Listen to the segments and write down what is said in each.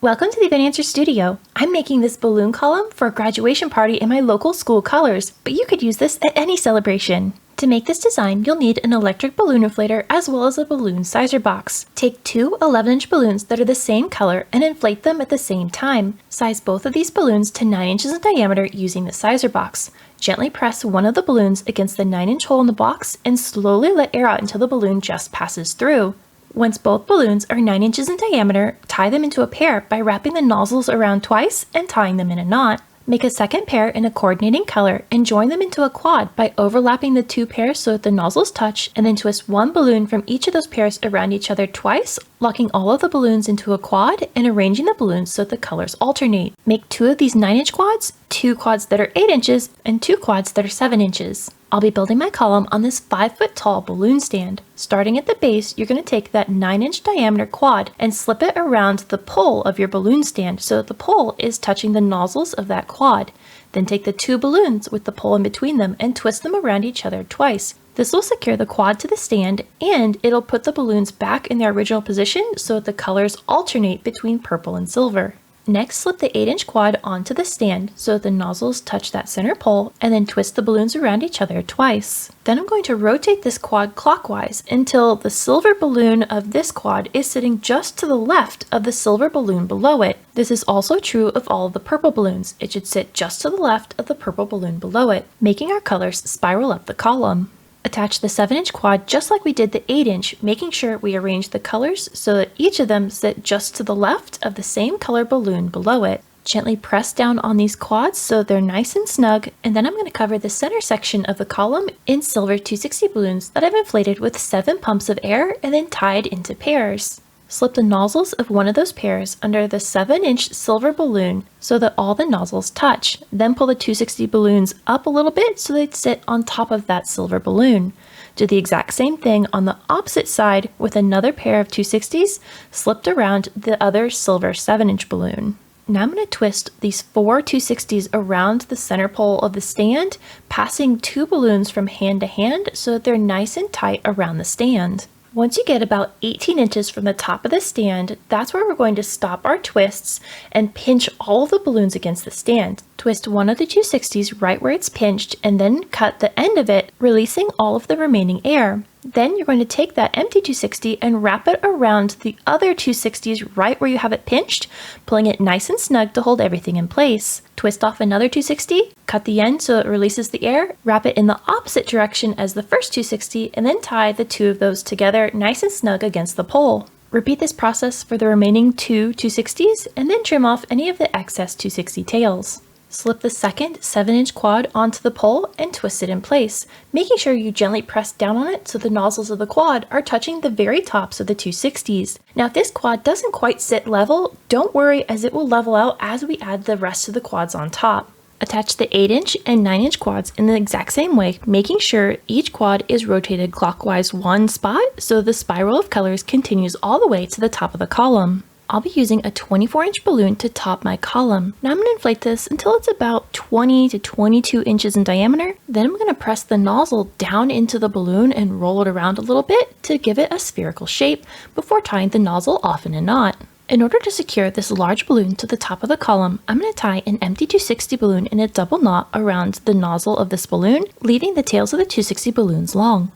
Welcome to the EventAnswer Studio. I'm making this balloon column for a graduation party in my local school colors, but you could use this at any celebration. To make this design, you'll need an electric balloon inflator as well as a balloon sizer box. Take two 11-inch balloons that are the same color and inflate them at the same time. Size both of these balloons to 9 inches in diameter using the sizer box. Gently press one of the balloons against the 9-inch hole in the box and slowly let air out until the balloon just passes through. Once both balloons are 9 inches in diameter, tie them into a pair by wrapping the nozzles around twice and tying them in a knot. Make a second pair in a coordinating color and join them into a quad by overlapping the two pairs so that the nozzles touch, and then twist one balloon from each of those pairs around each other twice, locking all of the balloons into a quad and arranging the balloons so that the colors alternate. Make two of these 9-inch quads, two quads that are 8 inches, and two quads that are 7 inches. I'll be building my column on this 5-foot tall balloon stand. Starting at the base, you're going to take that 9-inch diameter quad and slip it around the pole of your balloon stand so that the pole is touching the nozzles of that quad. Then take the two balloons with the pole in between them and twist them around each other twice. This will secure the quad to the stand, and it'll put the balloons back in their original position so that the colors alternate between purple and silver. Next, slip the 8-inch quad onto the stand so that the nozzles touch that center pole, and then twist the balloons around each other twice. Then I'm going to rotate this quad clockwise until the silver balloon of this quad is sitting just to the left of the silver balloon below it. This is also true of all of the purple balloons. It should sit just to the left of the purple balloon below it, making our colors spiral up the column. Attach the 7-inch quad just like we did the 8-inch, making sure we arrange the colors so that each of them sit just to the left of the same color balloon below it. Gently press down on these quads so they're nice and snug, and then I'm going to cover the center section of the column in silver 260 balloons that I've inflated with 7 pumps of air and then tied into pairs. Slip the nozzles of one of those pairs under the 7-inch silver balloon so that all the nozzles touch. Then pull the 260 balloons up a little bit so they sit on top of that silver balloon. Do the exact same thing on the opposite side with another pair of 260s slipped around the other silver 7-inch balloon. Now I'm going to twist these 4 260s around the center pole of the stand, passing 2 balloons from hand to hand so that they're nice and tight around the stand. Once you get about 18 inches from the top of the stand, that's where we're going to stop our twists and pinch all of the balloons against the stand. Twist one of the 260s right where it's pinched and then cut the end of it, releasing all of the remaining air. Then you're going to take that empty 260 and wrap it around the other 260s right where you have it pinched, pulling it nice and snug to hold everything in place. Twist off another 260, cut the end so it releases the air, wrap it in the opposite direction as the first 260, and then tie the two of those together nice and snug against the pole. Repeat this process for the remaining 2 260s and then trim off any of the excess 260 tails. Slip the second 7-inch quad onto the pole and twist it in place, making sure you gently press down on it so the nozzles of the quad are touching the very tops of the 260s. Now if this quad doesn't quite sit level, don't worry as it will level out as we add the rest of the quads on top. Attach the 8-inch and 9-inch quads in the exact same way, making sure each quad is rotated clockwise one spot so the spiral of colors continues all the way to the top of the column. I'll be using a 24-inch balloon to top my column. Now I'm going to inflate this until it's about 20 to 22 inches in diameter. Then I'm going to press the nozzle down into the balloon and roll it around a little bit to give it a spherical shape before tying the nozzle off in a knot. In order to secure this large balloon to the top of the column, I'm going to tie an empty 260 balloon in a double knot around the nozzle of this balloon, leaving the tails of the 260 balloons long.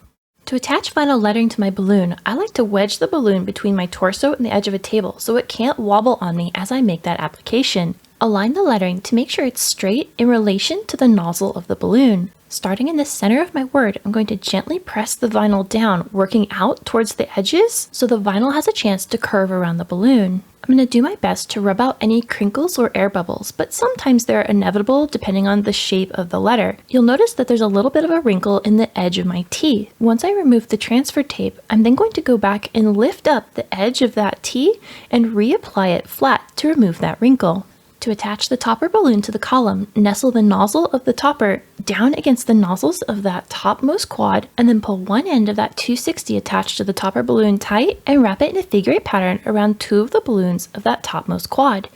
To attach vinyl lettering to my balloon, I like to wedge the balloon between my torso and the edge of a table so it can't wobble on me as I make that application. Align the lettering to make sure it's straight in relation to the nozzle of the balloon. Starting in the center of my word, I'm going to gently press the vinyl down, working out towards the edges so the vinyl has a chance to curve around the balloon. I'm going to do my best to rub out any crinkles or air bubbles, but sometimes they're inevitable depending on the shape of the letter. You'll notice that there's a little bit of a wrinkle in the edge of my T. Once I remove the transfer tape, I'm then going to go back and lift up the edge of that T and reapply it flat to remove that wrinkle. To attach the topper balloon to the column, nestle the nozzle of the topper down against the nozzles of that topmost quad, and then pull one end of that 260 attached to the topper balloon tight and wrap it in a figure 8 pattern around 2 of the balloons of that topmost quad.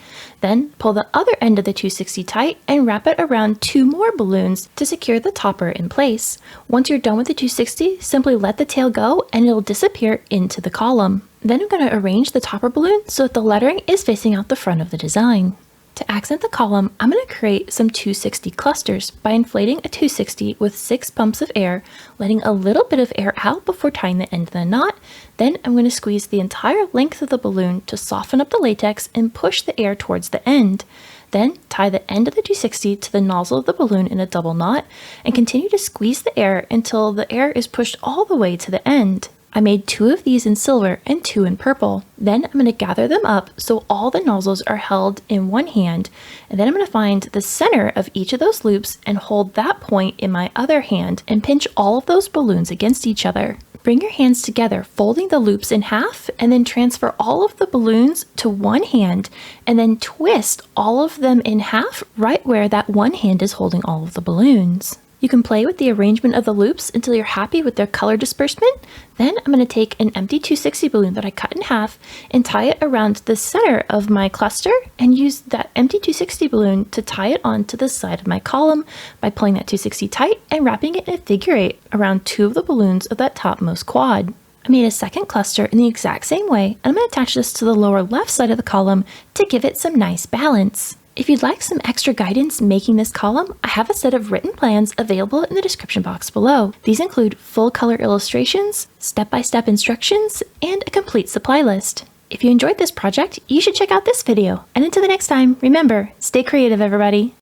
Then pull the other end of the 260 tight and wrap it around 2 more balloons to secure the topper in place. Once you're done with the 260, simply let the tail go and it'll disappear into the column. Then I'm going to arrange the topper balloon so that the lettering is facing out the front of the design. To accent the column, I'm going to create some 260 clusters by inflating a 260 with 6 pumps of air, letting a little bit of air out before tying the end of the knot. Then I'm going to squeeze the entire length of the balloon to soften up the latex and push the air towards the end. Then tie the end of the 260 to the nozzle of the balloon in a double knot and continue to squeeze the air until the air is pushed all the way to the end. I made 2 of these in silver and 2 in purple. Then I'm going to gather them up so all the nozzles are held in one hand, and then I'm going to find the center of each of those loops and hold that point in my other hand and pinch all of those balloons against each other. Bring your hands together, folding the loops in half, and then transfer all of the balloons to one hand, and then twist all of them in half right where that one hand is holding all of the balloons. You can play with the arrangement of the loops until you're happy with their color disbursement. Then I'm going to take an empty 260 balloon that I cut in half and tie it around the center of my cluster and use that empty 260 balloon to tie it onto the side of my column by pulling that 260 tight and wrapping it in a figure 8 around 2 of the balloons of that topmost quad. I made a second cluster in the exact same way, and I'm going to attach this to the lower left side of the column to give it some nice balance. If you'd like some extra guidance making this column, I have a set of written plans available in the description box below. These include full color illustrations, step-by-step instructions, and a complete supply list. If you enjoyed this project, you should check out this video. And until the next time, remember, stay creative, everybody.